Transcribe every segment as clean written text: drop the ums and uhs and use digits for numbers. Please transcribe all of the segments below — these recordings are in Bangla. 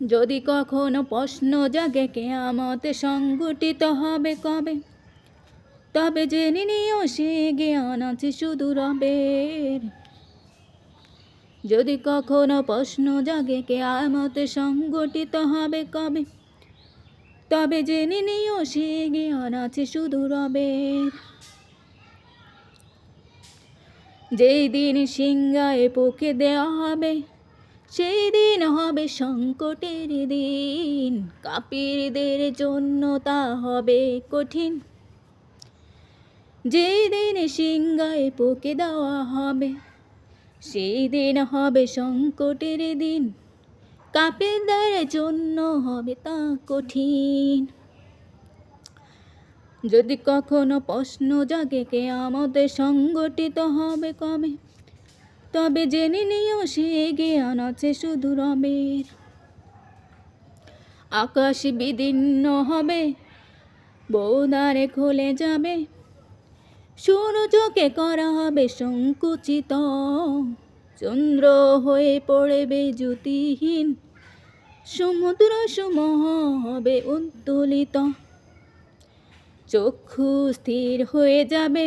যদি কখনো প্রশ্ন জাগে কিয়ামত সংঘটিত হবে কবে, তবে জেনে নিও সে জ্ঞান আছে শুধু রবের। যদি কখনো প্রশ্ন জাগে কিয়ামত সংঘটিত হবে কবে, তবে জেনে নিও সে জ্ঞান আছে শুধু রবের। যেই দিন সিংহায় পুঁকে দেওয়া হবে, সেই দিন হবে সংকটের দিন। কাফিরদের জন্য তা হবে কঠিন। যেই দিন সিংহায় পুঁকে দেওয়া হবে, সেই দিন হবে সংকটের দিন। কাফিরদের জন্য হবে তা কঠিন। যদি কখনো প্রশ্ন জাগে কিয়ামত সংঘটিত হবে কবে, তবে জেনে নিও সে জ্ঞান আছে শুধু রবের। আকাশ বিদীর্ণ হবে, বহুদ্বারে খুলে যাবে, সূর্যকে করা হবে সংকুচিত। চন্দ্র হয়ে পড়বে জ্যোতিহীন, সমুদ্র সমূহ হবে উত্তোলিত। চক্ষু স্থির হয়ে যাবে,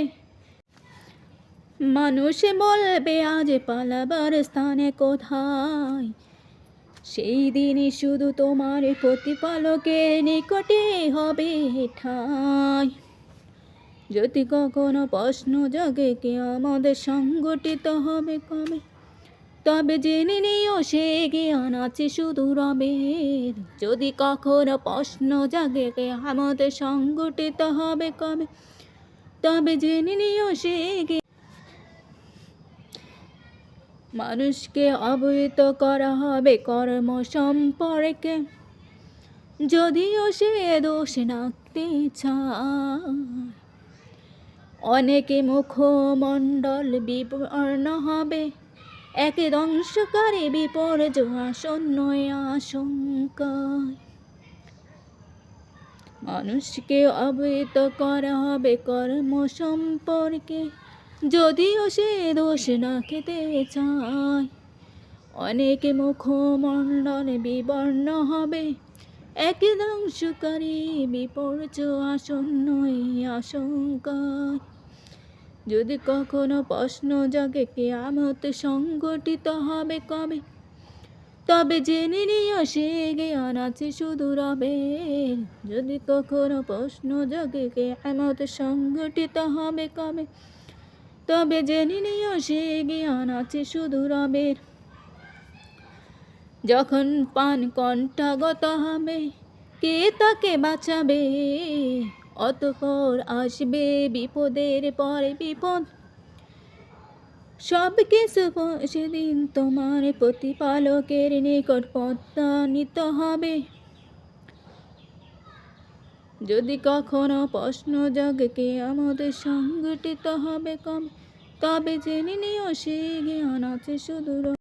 মানুষ বলবে আজ পালাবার স্থানে কোথায়। সেই দিনই শুধু তোমার প্রতিপালকের নিকটে হবে ঠাঁই। যদি কখনো প্রশ্ন জাগে কিয়ামত সংঘটিত হবে কবে, তবে জেনে নিও সে জ্ঞান আছে শুধু রবের। যদি কখনো প্রশ্ন জাগে কিয়ামত সংঘটিত হবে কবে, তবে জেনে নিও সে মানুষকে অবহিত করা হবে কর্ম সম্পর্কে, যদিও সে দোষ রাখতে চায়। অনেকে মুখমণ্ডল বিবর্ণ হবে, এক ধ্বংসকারী বিপর্যয় আসন্ন আশঙ্কায়। মানুষকে অবহিত করা হবে কর্ম সম্পর্কে, যদিও সে দোষ রাখতে চায়। অনেকে মুখমণ্ডল বিবর্ণ হবে, এক ধ্বংসকারী বিপর্যয় আসন্ন আশঙ্কায়। যদি কখনো প্রশ্ন জাগে কিয়ামত সংঘটিত হবে কবে, তবে জেনে নিও সে জ্ঞান আছে শুধু রবের। যদি কখনো প্রশ্ন জাগে কিয়ামত সংঘটিত হবে কবে, তবে জেনে নিও সে জ্ঞান আছে শুধু রবের। যখন প্রাণ কণ্ঠাগত হবে, কে তাকে বাঁচাবে? অতঃপর আসবে বিপদের পরে বিপদ, সব কিছু সেদিন তোমার প্রতিপালকের নিকট প্রত্যানীত হবে। যদি কখনো প্রশ্ন জাগে কিয়ামত সংঘটিত হবে কবে, তবে জেনে নিও সে জ্ঞান আছে শুধু